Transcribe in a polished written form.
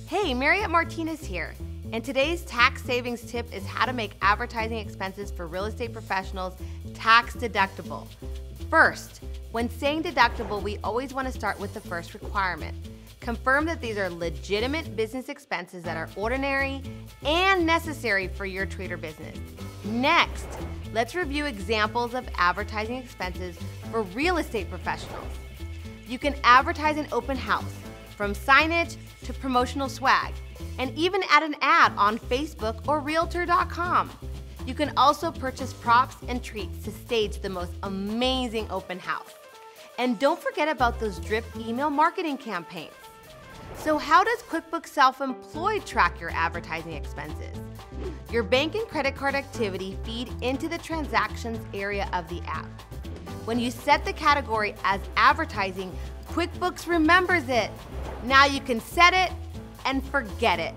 Hey, Mariette Martinez here, and today's tax savings tip is how to make advertising expenses for real estate professionals tax deductible. First, when saying deductible, we always want to start with the first requirement. Confirm that these are legitimate business expenses that are ordinary and necessary for your trade or business. Next, let's review examples of advertising expenses for real estate professionals. You can advertise an open house, from signage to promotional swag, and even add an ad on Facebook or Realtor.com. You can also purchase props and treats to stage the most amazing open house. And don't forget about those drip email marketing campaigns. So how does QuickBooks Self-Employed track your advertising expenses? Your bank and credit card activity feed into the transactions area of the app. When you set the category as advertising, QuickBooks remembers it. Now you can set it and forget it.